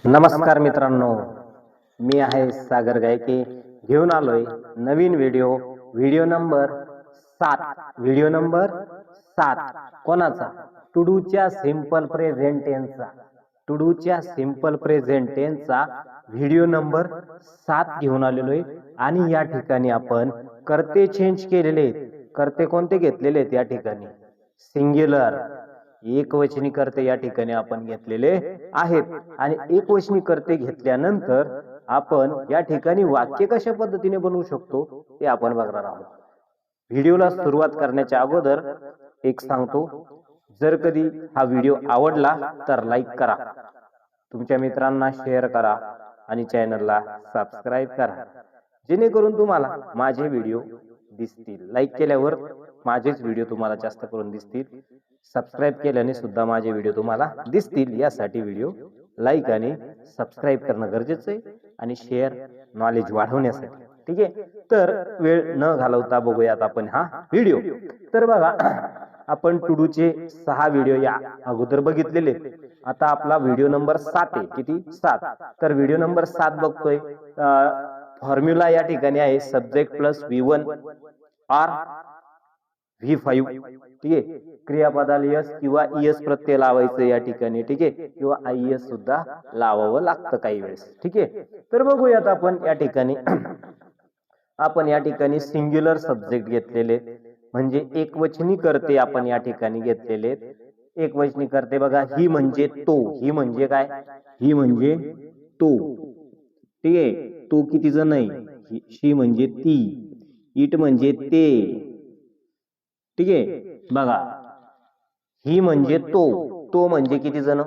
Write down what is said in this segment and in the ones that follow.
नमस्कार मित्रांनो, मी आहे सागर गायके. घेऊन आलोय नवीन व्हिडिओ नंबर 7. व्हिडिओ नंबर 7 कोणाचा? टुडूच्या सिंपल प्रेझेंट टेन्सचा. टुडूच्या सिंपल प्रेझेंट टेन्सचा व्हिडिओ नंबर 7 घेऊन आलेलो आहे. आणि या ठिकाणी आपण कर्ते चेंज केलेले आहेत. कर्ते कोणते घेतलेले आहेत या ठिकाणी? सिंग्युलर, एकवचनी कर्ते या ठिकाणी आपण घेतलेले आहेत. आणि एकवचनी कर्ते घेतल्यानंतर आपण या ठिकाणी वाक्य कशा पद्धतीने बनवू शकतो ते आपण बघणार आहोत. व्हिडिओला सुरुवात करण्याच्या अगोदर एक सांगतो, जर कधी हा व्हिडिओ आवडला तर लाईक करा, तुमच्या मित्रांना शेअर करा आणि चॅनलला सबस्क्राईब करा, जेणेकरून तुम्हाला माझे व्हिडिओ दिसतील. लाईक केल्यावर माझेच व्हिडिओ तुम्हाला जास्त करून दिसतील. सबस्क्राईब केल्याने सुद्धा माझे व्हिडिओ तुम्हाला दिसतील. यासाठी व्हिडिओ लाईक आणि सबस्क्राईब करणं गरजेचं आहे आणि शेअर नॉलेज वाढवण्यासाठी. ठीक आहे, तर वेळ न घालवता बघूयात आपण हा व्हिडिओ. तर बघा, आपण टुडूचे 6 व्हिडिओ या अगोदर बघितलेले. आता आपला व्हिडिओ नंबर 7 आहे. किती? 7. तर व्हिडिओ नंबर 7 बघतोय. फॉर्म्युला या ठिकाणी आहे सब्जेक्ट प्लस V1 और V5. ठीक आहे, क्रियापदाला यस किंवा ईएस प्रत्यय लावायचं या ठिकाणी. ठीक आहे, किंवा आयएस सुद्धा लावावं लागतं काही वेळेस. ठीक आहे, तर बघूयात आपण या ठिकाणी आपण या ठिकाणी सिंग्युलर सब्जेक्ट घेतलेले, म्हणजे एकवचनी कर्ते आपण या ठिकाणी घेतलेले. एकवचनी कर्ते बघा, ही म्हणजे तो. ही म्हणजे काय? ही म्हणजे तो. ठीक आहे, तो किती जण आहे? शी म्हणजे ती. इट म्हणजे ते. ठीक आहे, बघा, ही म्हणजे तो. तो म्हणजे किती जण?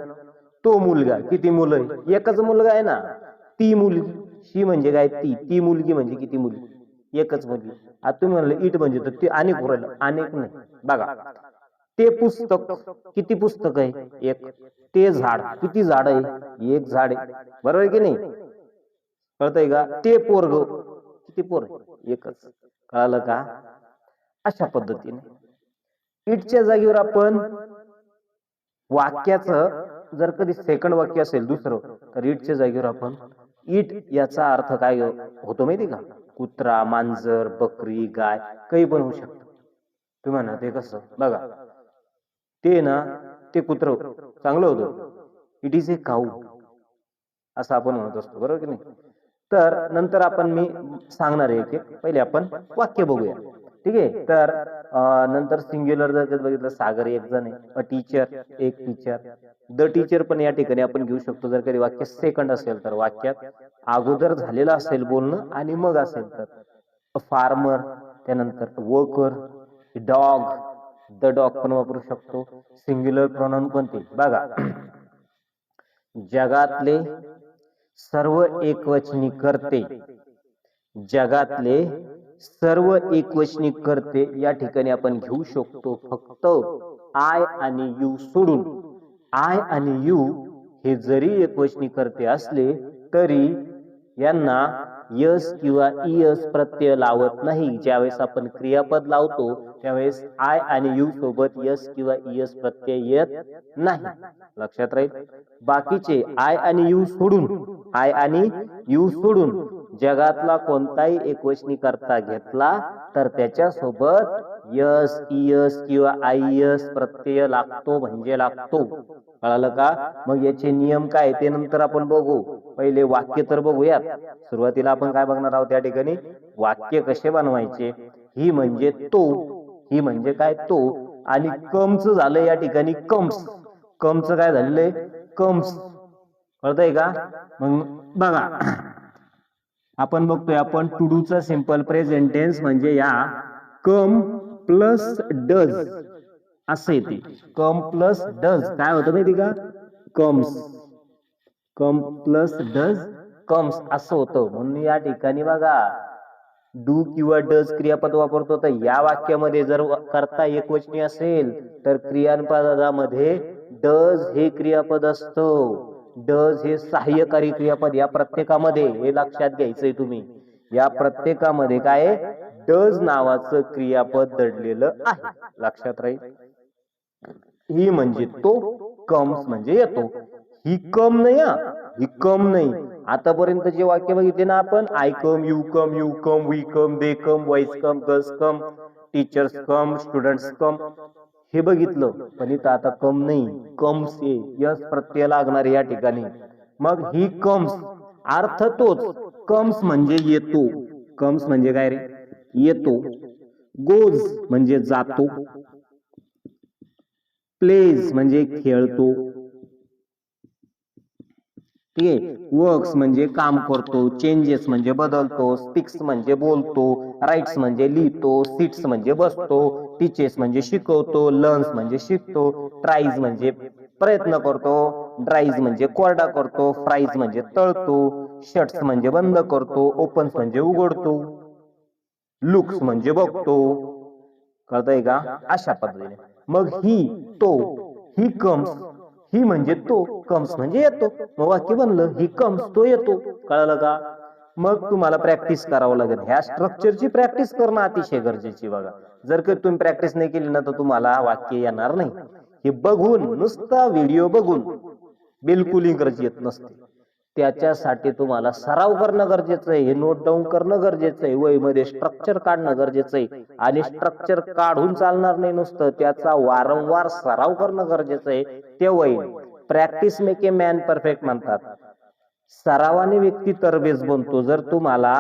तो मुलगा. किती मुलं आहे? एकच मुलगा आहे ना. ती मुलगी. शी म्हणजे काय? ती. ती मुलगी म्हणजे किती मुलगी? एकच मुलगी. आता तुम्ही म्हणलं इट म्हणजे तर ते अनेक उरलं. अनेक नाही. बघा, ते पुस्तक. किती पुस्तक आहे? एक. ते झाड. किती झाड आहे? एक झाड आहे. बरोबर आहे की नाही? कळतंय का? ते पोरग. किती पोर? एकच. कळालं का? अशा पद्धतीने इटच्या जागेवर आपण वाक्याचं, जर कधी सेकंड वाक्य असेल दुसरं, तर इटच्या जागेवर आपण इट याचा अर्थ काय होतो माहिती का? कुत्रा, मांजर, बकरी, गाय, काही पण होऊ शकतं. तुम्ही म्हणा ते कसं? बघा, ते ना, ते कुत्र चांगलं होतं. इट इज ए काऊ असं आपण म्हणत असतो. बरोबर की नाही? तर नंतर आपण मी सांगणार आहे की पहिले आपण वाक्य बघूया. ठीक आहे, तर नंतर सिंग्युलर जर बघितलं, सागर एक जण आहे. अ टीचर, एक टीचर. द टीचर पण या ठिकाणी आपण घेऊ शकतो. जर कधी वाक्य सेकंड असेल तर, वाक्यात अगोदर झालेलं असेल बोलणं आणि मग असेल तर अ फार्मर, त्यानंतर वर्कर, डॉग, द डॉग पण वापरू शकतो. सिंग्युलर प्रोनाउन कोणते? बघा, जगातले सर्व एकवचनी कर्ते. जगातले सर्व एकवचनी कर्ते या ठिकाणी आपण घेऊ शकतो फक्त आय आणि यू सोडून. आय आणि यू हे जरी एकवचनी कर्ते असले तरी यांना यस किंवा ईएस प्रत्यय लावत नाही. ज्यावेळेस आपण क्रियापद लावतो त्यावेळेस आय आणि यू सोबत यस किंवा ईएस प्रत्यय येत नाही. लक्षात राहील. बाकीचे आय आणि यू सोडून जगातला कोणताही एकवचनी कर्ता घेतला तर त्याच्या सोबत यस, ईएस किंवा आयएस प्रत्यय लागतो म्हणजे लागतो. कळालं का? मग याचे नियम काय ते नंतर आपण बघू. पहिले वाक्य तर बघूयात. सुरुवातीला आपण काय बघणार आहोत या ठिकाणी? वाक्य कसे बनवायचे. ही म्हणजे तो. ही म्हणजे काय? तो. आणि कमचं झालं या ठिकाणी कम्स. कमचं काय झालेलं? कम्स. कळतंय का? मग बघा, आपण बघतोय आपण टुडूचा सिंपल प्रेझेंट टेन्स म्हणजे या कम प्लस डज असं येते. कम प्लस डज काय होतं माहिती का? Comes. Come plus does comes असं होतं. म्हणून या ठिकाणी बघा, डू किंवा डज क्रियापद वापरतो. तर या वाक्यामध्ये जर कर्ता एकवचनी असेल तर क्रियापदामध्ये डज हे क्रियापद असतं. डज हे सहाय्यकारी क्रियापद. या प्रत्येकामध्ये हे लक्षात घ्यायचंय तुम्ही. या प्रत्येकामध्ये काय? डज नावाचं क्रियापद दडलेलं आहे. लक्षात राहील. ही म्हणजे तो, कम्स म्हणजे येतो. ही कम नाही, ही कम नाही. आतापर्यंत जे वाक्य बघितले ना आपण, I come, you come, you come, we come, they come, boys come, girls come, teachers come, students come, हे बघितलं. पण इथं आता कम नाही, कम्स आहे. यस प्रत्यय लागणार या ठिकाणी. मग ही कम्स अर्थ तोच. कम्स म्हणजे येतो. कम्स म्हणजे काय रे? येतो. गोज म्हणजे जातो. प्लेज म्हणजे खेळतो. ठीक आहे. वर्क्स म्हणजे काम करतो. चेंजेस म्हणजे बदलतो. स्पीक्स म्हणजे बोलतो. राईट्स म्हणजे लिहितो. सिट्स म्हणजे बसतो. टीचेस म्हणजे शिकवतो. लर्न्स म्हणजे शिकतो. ट्राईज म्हणजे प्रयत्न करतो. ड्राईज म्हणजे कोरडा करतो. फ्राईज म्हणजे तळतो. शट्स म्हणजे बंद करतो. ओपन्स म्हणजे उघडतो. लुक्स म्हणजे बघतो. कळतंय का? अशा पद्धतीने. मग ही, तो, ही कम्स, ही म्हणजे तो, कम्स म्हणजे येतो. मग वाक्य बनलं, ही कम्स, तो येतो. कळलं का? मग तुम्हाला प्रॅक्टिस करावं लागेल. ह्या स्ट्रक्चरची प्रॅक्टिस करणं अतिशय गरजेची. बघा, जर का तुम्ही प्रॅक्टिस नाही केली ना तर तुम्हाला वाक्य येणार नाही. हे बघून, नुसता व्हिडिओ बघून बिलकुल इंग्रजी येत नसते. त्याच्यासाठी तुम्हाला सराव करणं गरजेचं आहे. हे नोट डाऊन करणं गरजेचं आहे. वहीमध्ये स्ट्रक्चर काढणं गरजेचं आहे. आणि स्ट्रक्चर काढून चालणार नाही नुसतं, त्याचा वारंवार सराव करणं गरजेचं आहे. ते होईल. Practice make a man perfect म्हणतात. सरावाने व्यक्ती तरबेज बनतो. जर तुम्हाला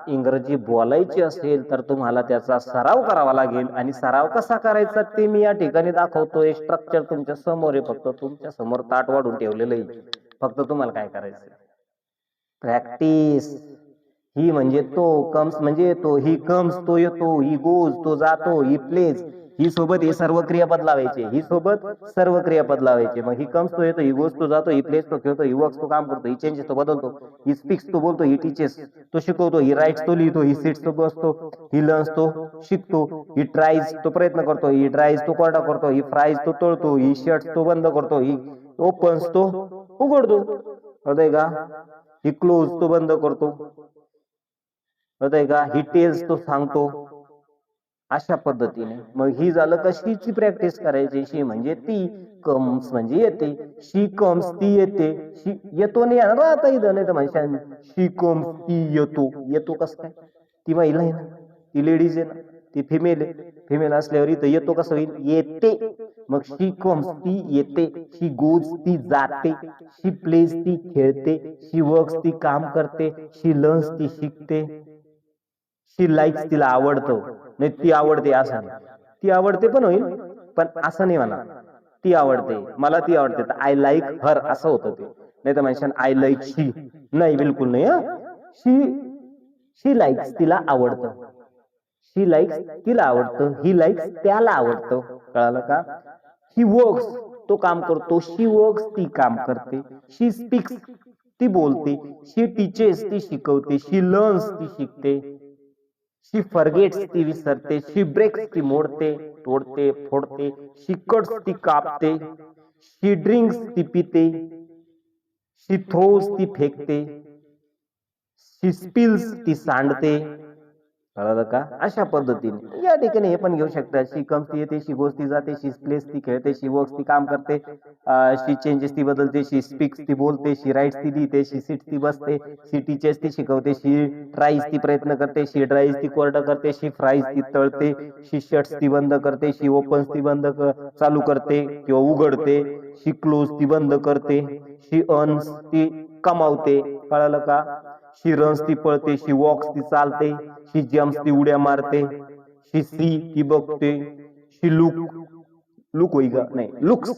इंग्रजी बोलायची असेल तर तुम्हाला त्याचा सराव करावा लागेल. आणि सराव कसा करायचा ते मी या ठिकाणी दाखवतोय. स्ट्रक्चर तुमच्या समोर आहे. फक्त तुमच्या समोर ताट वाढून ठेवलेलं आहे. फक्त तुम्हाला काय करायचं? प्रॅक्टिस. ही म्हणजे तो, कम्स म्हणजे येतो. ही कम्स, तो येतो. ही गोज, तो जातो. ही प्लेज, ही सोबत हे सर्व क्रियापद लावायचे. ही सोबत सर्व क्रियापद लावायचे. मग ही कम्स, तो येतो. ही गोज, तो जातो. ही प्लेज, तो खेळतो. ही वर्क्स, तो काम करतो. ही चेंजेस, तो बदलतो. ही स्पीक्स, तो बोलतो. ही टीचेस, तो शिकवतो. ही राईट्स, तो लिहितो. ही सिट्स, तो बसतो. ही लर्न्स, तो शिकतो. ही ट्राईज, तो प्रयत्न करतो. ही ड्राईज, तो कोरडा करतो. ही फ्राईज, तो तळतो. ही शट्स, तो बंद करतो. ही ओपन्स, तो उघडतो. कळतंय का? ही क्लोज, तो बंद करतो. कळतंय का? ही टेल्स, तो सांगतो. अशा पद्धतीने. मग ही झालं कशीची प्रॅक्टिस करायची. शी म्हणजे ती, कम्स म्हणजे येते. शी कम्स, ती येते. शी येतो नाही येणार आता इथं, नाही तर म्हणशान शी कम्स, ती येतो. येतो कसं काय? ती महिला आहे ना, ती लेडीज आहे ना, ती फिमेल आहे. फिमेल असल्यावर इथं येतो कसं होईल? येते. मग शी कम्स, ती येते. शी गोज, ती जाते. शी प्लेज, ती खेळते. शी वर्क्स, ती काम करते. शी लर्न्स, ती शिकते. शी लाईक्स, तिला आवडतं. नाही ती आवडते असं नाही. ती आवडते पण होईल, पण असं नाही म्हणा. ती आवडते, मला ती आवडते, तर आय लाईक हर असं होतं ते. नाही तर म्हणशान आय लाईक शी. नाही, बिलकुल नाही. शी, शी लाईक्स, तिला आवडतं. शी लाईक्स, तिला आवडतं. ही लाईक्स, त्याला आवडतं. कळालं का? ही वर्क्स, तो काम करतो. शी वर्क्स, ती काम करते. शी स्पीक्स, ती बोलते. शी टीचेस, ती शिकवते. शी लर्न्स, ती शिकते. शी फॉरगेट्स, ती विसरते. शी ब्रेक्स, ती मोडते, तोडते, फोडते. शी कट्स, ती कापते. शी ड्रिंक्स, ती पिते. शी थ्रोज, ती फेकते. शी स्पिल्स, ती सांडते. कळलं का? अशा पद्धतीने या ठिकाणी हे पण घेऊ शकता. शी कम्स, ती येते. शी गोज, ती जाते. शी प्लेस, ती खेळते. शी वर्क्स, ती काम करते. शी चेंजेस, ती बदलते. शी स्पीक्स, ती बोलते. शी राईट्स, ती लिहिते. शी सिट्स, ती बसते. शी टीचेस, ती शिकवते. शी ट्राईज, ती प्रयत्न करते. शी ड्राईज, ती कोरडं करते. शी फ्राईज, ती तळते. शी शट्स, ती बंद करते. शी ओपन्स, ती चालू करते किंवा उघडते. शी क्लोज, ती बंद करते. शी अर्न्स, ती कमावते. कळलं का? शी रन्स, ती पळते. शी वॉक्स, ती चालते. शी जम्प्स, ती उड्या मारते. शी सी, ती बघते. शी लुक, लुक होई का? नाही, लुक्स.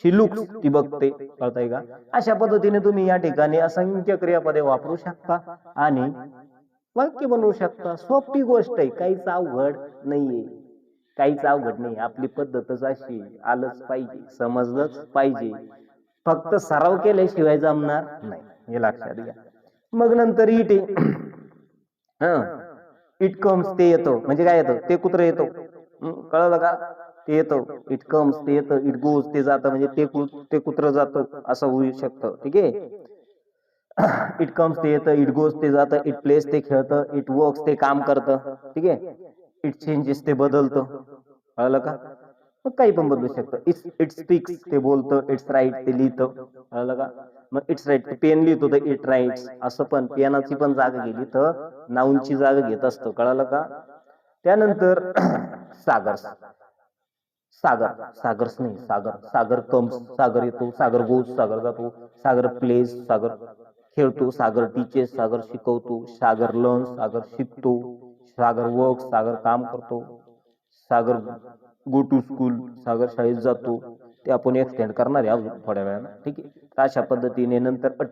शी लुक्स, ती बघते. कळतंय का? अशा पद्धतीने तुम्ही या ठिकाणी असंख्य क्रियापदे वापरू शकता आणि वाक्य बनवू शकता. सोपी गोष्ट आहे, काहीच अवघड नाहीये. काहीच अवघड नाही. आपली पद्धतच अशी, आलंच पाहिजे, समजलंच पाहिजे. फक्त सराव केल्याशिवाय जमणार नाही, हे लक्षात घ्या. मग नंतर इट आहे. इट कम्स, ते येतो. म्हणजे काय येतं? ते कुत्र येतो. कळलं का? ते येतं. इट कम्स, ते येतं. इट गोज, ते जातं. म्हणजे ते कुत्र जातं असं होऊ शकतं. ठीक आहे. इट कम्स, ते येतं. इट गोज, ते जातं. इट प्लेस, ते खेळतं. इट वर्क्स, ते काम करतं. ठीक आहे. इट चेंजेस, ते बदलतं. कळलं का? मग काही पण बदलू शकतं. इट स्पीक्स ते बोलतं, इट्स राईट ते लिहितं, कळलं का? मग इट्स राईट पेन लिहितो तर इट राईट्स, असं पण पेनाची पण जागा गेली तर नाऊनची जागा घेत असतो, कळलं का? त्यानंतर सागर सागर सागर्स नाही सागर सागर कम्स सागर येतो, सागर गोज सागर जातो, सागर प्लेस सागर खेळतो, सागर टीचेस सागर शिकवतो, सागर लर्न्स सागर शिकतो, सागर वर्क सागर काम करतो, सागर गो टू स्कूल सागर शाळेत जातो. ते आपण एक्सटेंड करणार आहे अजून थोड्या वेळानं, ठीक आहे. तर अशा पद्धतीने नंतर अ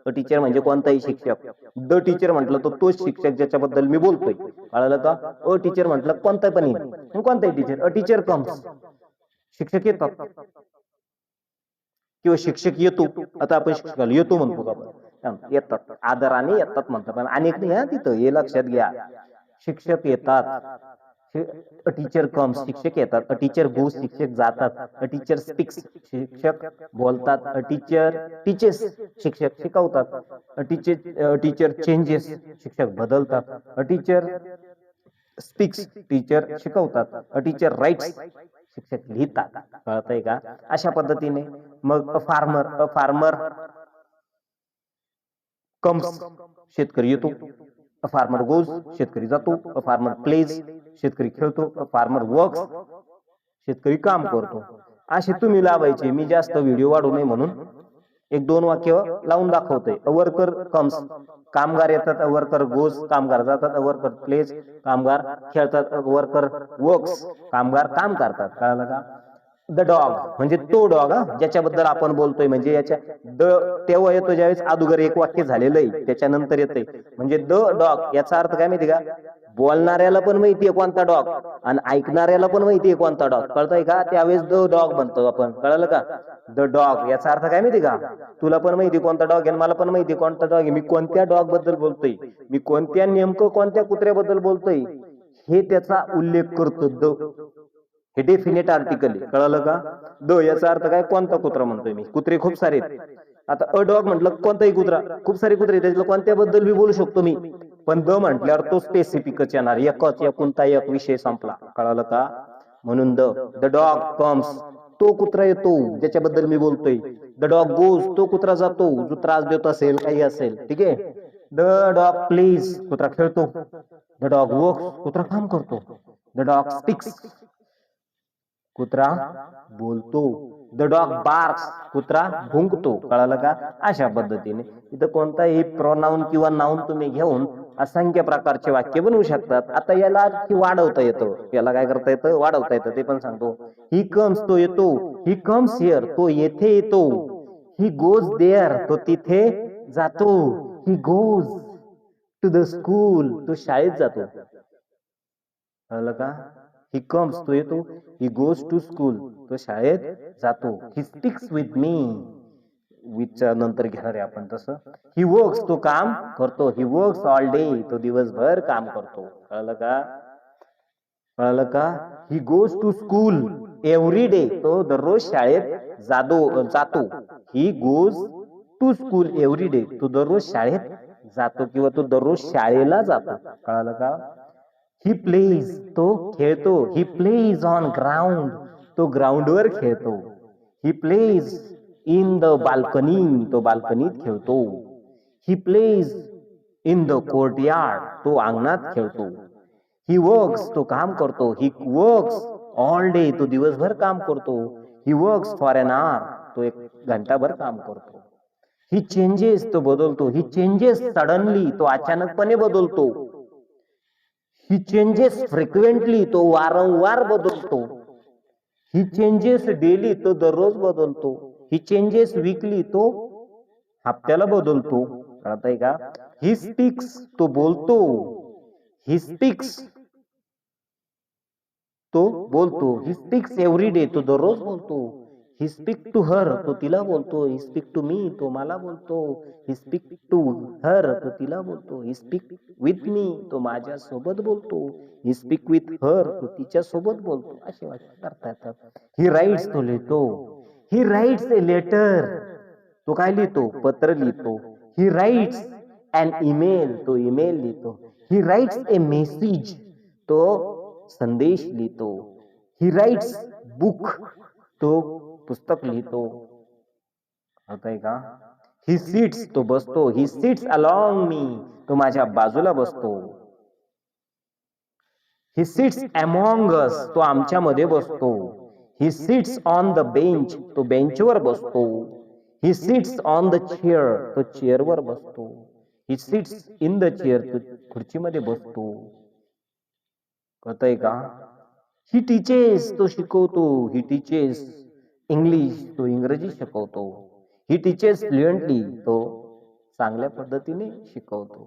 टीचर म्हणजे कोणताही शिक्षक. द टीचर म्हटलं तर तोच शिक्षक ज्याच्याबद्दल मी बोलतोय, कळलं का? अ टीचर म्हटलं कोणता पण येईल, कोणताही टीचर. अ टीचर कम्स, शिक्षक येतात किंवा शिक्षक येतो. आता आपण शिक्षकाला येतो म्हणतो का आपण? येतात, आदराने येतात म्हणतात, पण अनेक नाही हा तिथं, हे लक्षात घ्या. शिक्षक येतात, अ टीचर कम्स शिक्षक येतात, अ टीचर गोज शिक्षक जातात, अ टीचर स्पीक्स शिक्षक बोलतात, अ टीचर टीचेस शिक्षक शिकवतात, अ टीचर चेंजेस शिक्षक बदलतात, अ टीचर स्पीक्स टीचर शिकवतात, अ टीचर राईट्स शिक्षक लिहितात, कळतंय का? अशा पद्धतीने. मग अ फार्मर कम्स शेतकरी येतो, अ फार्मर गोज शेतकरी जातो, अ फार्मर प्लेज शेतकरी खेळतो, अ फार्मर वर्क्स शेतकरी काम करतो. असे तुम्ही लावायचे, मी जास्त व्हिडिओ वाढू नये म्हणून एक दोन वाक्य लावून दाखवतोय. अ वर्कर कम्स कामगार येतात, अ वर्कर गोज कामगार जातात, अ वर्कर प्लेज कामगार खेळतात, अ वर्कर वर्क्स कामगार काम करतात, कळलं का? द डॉग म्हणजे तो डॉग, ज्याच्याबद्दल आपण बोलतोय, म्हणजे याच्या द तेव्हा येतो ज्यावेळेस अगोदर एक वाक्य झालेलं आहे, त्याच्यानंतर येते म्हणजे द डॉग. याचा अर्थ काय माहिती का? बोलणाऱ्याला पण माहितीये कोणता डॉग आणि ऐकणाऱ्याला पण माहितीये कोणता डॉग, कळतंय का? त्यावेळेस द डॉग म्हणतो आपण, कळलं का? द डॉग याचा अर्थ काय माहिती का? तुला पण माहिती कोणता डॉग आहे, मला पण माहिती कोणता डॉग आहे, मी कोणत्या डॉग बद्दल बोलतोय, मी कोणत्या नेमकं कोणत्या कुत्र्याबद्दल बोलतोय, हे त्याचा उल्लेख करतो द. हे डेफिनेट आर्टिकल आहे, कळलं का? द याचा अर्थ काय? कोणता कुत्रा म्हणतोय मी, कुत्रे खूप सारे आहेत. आता अ डॉग म्हटलं कोणताही कुत्रा, खूप सारे कुत्रे, त्याच्यातलं कोणत्याबद्दल बी बोलू शकतो मी, पण द म्हटल्यावर तो स्पेसिफिकच येणार, एकच, एकुलता एक विषय संपला, कळलं का? म्हणून द डॉग कम्स तो कुत्रा येतो ज्याच्याबद्दल मी बोलतोय, द डॉग गोज तो कुत्रा जातो जो त्रास देत असेल, काही असेल, ठीक आहे. द डॉग प्लेज कुत्रा खेळतो, द डॉग वर्क्स कुत्रा काम करतो, द डॉग स्पीक्स कुत्रा बोलतो, द डॉग बार्क्स कुत्रा भुंकतो, कळालं का? अशा पद्धतीने इथं कोणताही प्रोनाउन किंवा नाउन तुम्ही घेऊन असंख्य प्रकारचे वाक्य बनवू शकतात. आता याला वाढवता येतं, याला काय करता येतं? वाढवता येतं, ते पण सांगतो. ही कम्स तो येतो, ही कम्स हिअर तो येथे येतो, ही गोज देअर तो तिथे जातो, he goes to the school तो शाळेत जातो, कळलं का? ही कम्स तो येतो, ही गोज टू स्कूल तो शाळेत जातो, ही स्पीक्स विथ मी विथच्या नंतर घेणार आहे आपण तसं. ही वर्क्स तो काम करतो, ही वर्क्स ऑल डे तो दिवसभर काम करतो, कळलं का? कळलं का? He goes to school every day तो दररोज शाळेत जातो, he goes to school every day तो दररोज शाळेत जातो किंवा तो दररोज शाळेला जातो, कळलं का? ही प्लेज तो खेळतो, ही प्लेज ऑन ग्राउंड तो ग्राउंडवर खेळतो, he plays in the balcony तो बाल्कनीत खेळतो, he plays in the courtyard तो अंगणात खेळतो, ही वर्क्स तो काम करतो, ही वर्क्स ऑल डे तो दिवसभर काम करतो, he works for an hour तो एक घंटाभर काम करतो, ही चेंजेस तो बदलतो, ही चेंजेस सडनली तो अचानकपणे बदलतो, ही चेंजेस फ्रिक्वेंटली तो वारंवार बदलतो, ही चेंजेस डेली तो दररोज बदलतो, ही चेंजेस वीकली तो हप्त्याला बदलतो, कळतंय का? ही स्पीक्स तो बोलतो, ही स्पीक्स तो बोलतो, ही स्पीक्स एव्हरी डे तो दररोज बोलतो, ही स्पीक टू हर तो तिला बोलतो, ही स्पीक टू मी तो मला बोलतो, ही स्पीक टू हर तो तिला बोलतो, ही स्पीक विथ मी तो माझ्या सोबत बोलतो, ही स्पीक विथ हर तो तिच्या सोबत बोलतो, असे वाक्य करता येतात. ही राईट्स तो लिहितो, ही राईट्स ए लेटर तो काय लिहितो? पत्र लिहितो, ही राईट्स अन ईमेल तो ईमेल लिहितो, ही राईट्स ए मेसेज तो संदेश लिहितो, ही राईट्स बुक, तो पुस्तक लिहितो. होतंय का? ही सीट्स, तो बसतो. ही सीट्स अलॉंग मी, तो माझ्या बाजूला बसतो. ही सीट्स अमॉंग अस, तो आमच्यामध्ये बसतो. ही सीट्स ऑन द बेंच, तो बेंचवर बसतो. ही सीट्स ऑन द चेअर, तो चेअरवर बसतो. ही सीट्स इन द चेअर, तो खुर्चीमध्ये बसतो. कळतंय का? ही टीचेस, तो शिकवतो. ही टीचेस इंग्लिश, तो इंग्रजी शिकवतो. ही टीचेस फ्लुएंटली, तो चांगल्या पद्धतीने शिकवतो.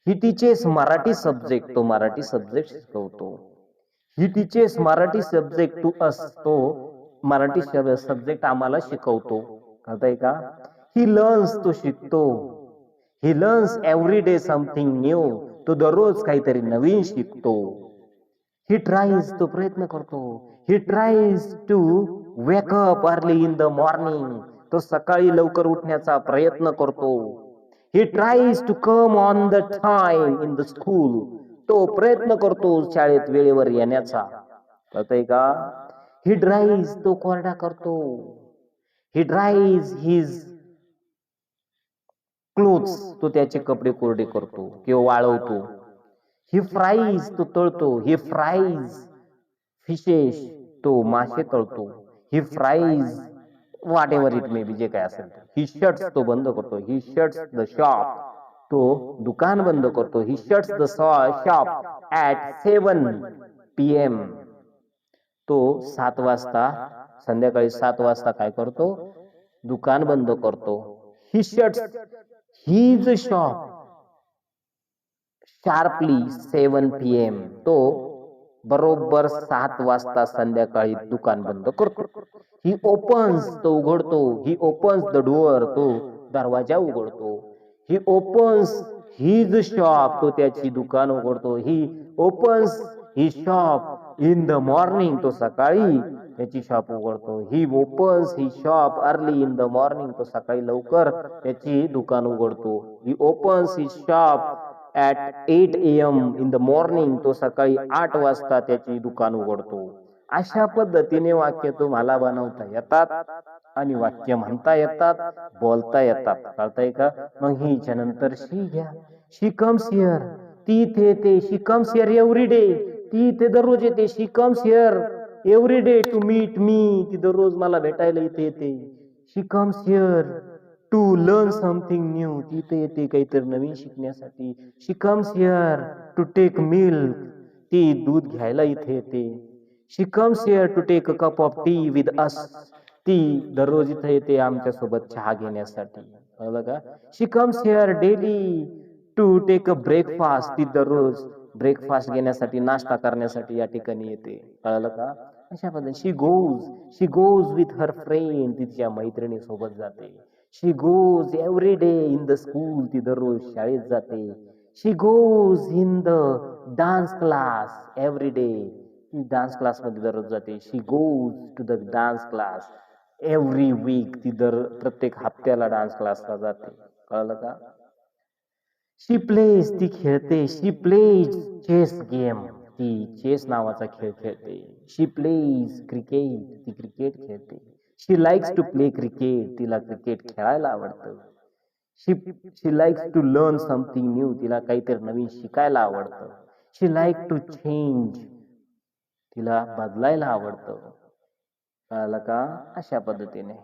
ही टीचेस मराठी सब्जेक्ट, तो मराठी सब्जेक्ट शिकवतो. He teaches Marathi subject to us, तो मराठी सब्जेक्ट आम्हाला शिकवतो. कळतंय का? ही लर्न्स, तो शिकतो. He learns every day something new, तो दररोज काहीतरी नवीन शिकतो. ही ट्राईज, तो प्रयत्न करतो. He tries to wake up early in the morning, तो सकाळी लवकर उठण्याचा प्रयत्न करतो. He tries to come on the time in the school, तो प्रयत्न करतो शाळेत वेळेवर येण्याचा. कळतंय का? ही ड्राईज, तो कोरडा करतो. ही ड्राईज हिज क्लोथ्स, तो त्याचे कपडे कोरडे करतो किंवा वाळवतो. ही फ्राईज, तो तळतो. ही फ्राईज फिशेस, तो मासे तळतो. He fries whatever it may be, जे काय असेल. ही शट्स, तो बंद करतो. ही शट्स द शॉप, तो दुकान बंद करतो. He shuts the shop at 7 PM, तो 7 वाजता, संध्याकाळी 7 वाजता काय करतो? दुकान बंद करतो. He shuts his shop sharply 7 PM, तो बरोबर 7 वाजता संध्याकाळी दुकान बंद करतो. ही ओपन्स, तो उघडतो. ही ओपन्स द डोअर, तो दरवाजा उघडतो. ही ओपन्स हिज शॉप, तो त्याची दुकान उघडतो. He opens he shop in the morning, तो सकाळी त्याची शॉप उघडतो. He opens he shop early in the morning, तो सकाळी लवकर त्याची दुकान उघडतो. He opens he shop at 8 AM in the morning, तो सकाळी 8 वाजता त्याची दुकान उघडतो. अशा पद्धतीने वाक्य तुम्हाला बनवता येतात आणि वाक्य म्हणता येतात, बोलता येतात. कळतंय का? मग हिच्या नंतर शी घ्या. शी कम्स हिअर, ती इथे येते. She comes here every day, ती इथे दररोज येते. She comes here every day to meet me, ती दररोज मला भेटायला इथे येते. She comes here to learn something new, ती इथे येते काहीतरी नवीन शिकण्यासाठी. She comes here to take milk, ती दूध घ्यायला इथे येते. She comes here to take a cup of tea with us, ती दररोज इथे येते आमच्या सोबत चहा घेण्यासाठी. कळलं का? She comes here daily to take a breakfast, ती दररोज ब्रेकफास्ट घेण्यासाठी, नाश्ता करण्यासाठी या ठिकाणी येते. कळलं का? अशा पद्धतीने she goes with her friend, तिच्या मैत्रिणी सोबत जाते. She goes every day in the school, ती दररोज शाळेत जाते. She goes in the dance class every day, ती डान्स क्लास मध्ये दररोज जाते. She goes to the dance class every week, ती प्रत्येक हप्त्याला डान्स क्लासला जाते. कळलं का? शी प्लेज, ती खेळते. शी प्लेज चेस गेम, ती चेस नावाचा खेळ खेळते. शी प्लेज क्रिकेट, ती क्रिकेट खेळते. She likes to play cricket, तिला क्रिकेट खेळायला आवडतं. She she likes to learn something new, तिला काहीतरी नवीन शिकायला आवडतं. शी लाइक टू चेंज, तिला बदलायला आवडतं. कळलं का? अशा पद्धतीने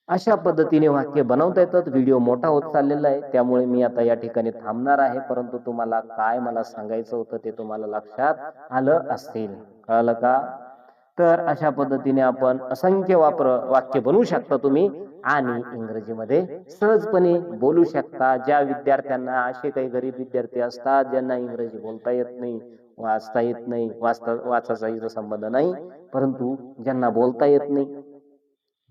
अशा पद्धतीने वाक्य बनवता येतात. व्हिडिओ मोठा होत चाललेला आहे, त्यामुळे मी आता या ठिकाणी थांबणार आहे. परंतु तुम्हाला काय मला सांगायचं होतं ते तुम्हाला लक्षात आलं असेल. कळलं का? तर अशा पद्धतीने आपण असंख्य वाक्य बनवू शकता तुम्ही आणि इंग्रजीमध्ये सहजपणे बोलू शकता. ज्या विद्यार्थ्यांना, असे काही गरीब विद्यार्थी असतात ज्यांना इंग्रजी बोलता येत नाही, वाचता येत नाही, वाचायचा इथं संबंध नाही, परंतु ज्यांना बोलता येत नाही,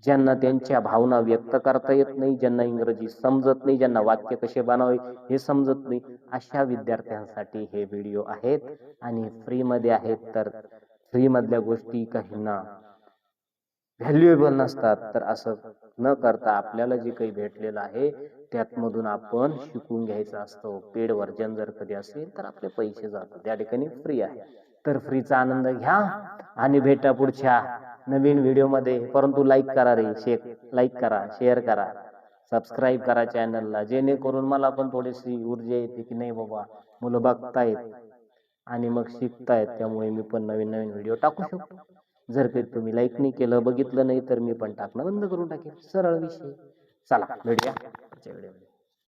ज्यांना त्यांच्या भावना व्यक्त करता येत नाही, ज्यांना इंग्रजी समजत नाही, ज्यांना वाक्य कसे बनावे हे समजत नाही, अशा विद्यार्थ्यांसाठी हे व्हिडिओ आहेत आणि फ्री मध्ये आहेत. तर फ्री मधल्या गोष्टी काहींना व्हॅल्युएबल नसतात, तर असं न करता आपल्याला जे काही भेटलेलं आहे त्यातमधून आपण शिकून घ्यायचं असतं. पेड व्हर्जन जर कधी असेल तर आपले पैसे जातात, त्या ठिकाणी फ्री आहे. तर फ्रीचा आनंद घ्या आणि भेटा पुढच्या नवीन व्हिडिओमध्ये. परंतु लाईक करा रे, लाईक करा, शेअर करा, सबस्क्राईब करा चॅनलला, जेणेकरून मला पण थोडीशी ऊर्जा येते की नाही बाबा मुलं बघतायत आणि मग शिकतायत, त्यामुळे मी पण नवीन नवीन व्हिडिओ टाकू शकतो. जर काही तुम्ही लाईक नाही केलं, बघितलं नाही, तर मी पण टाकणं बंद करून टाकेल. सरळ विषय. चला भेटूया पुढच्या व्हिडिओमध्ये.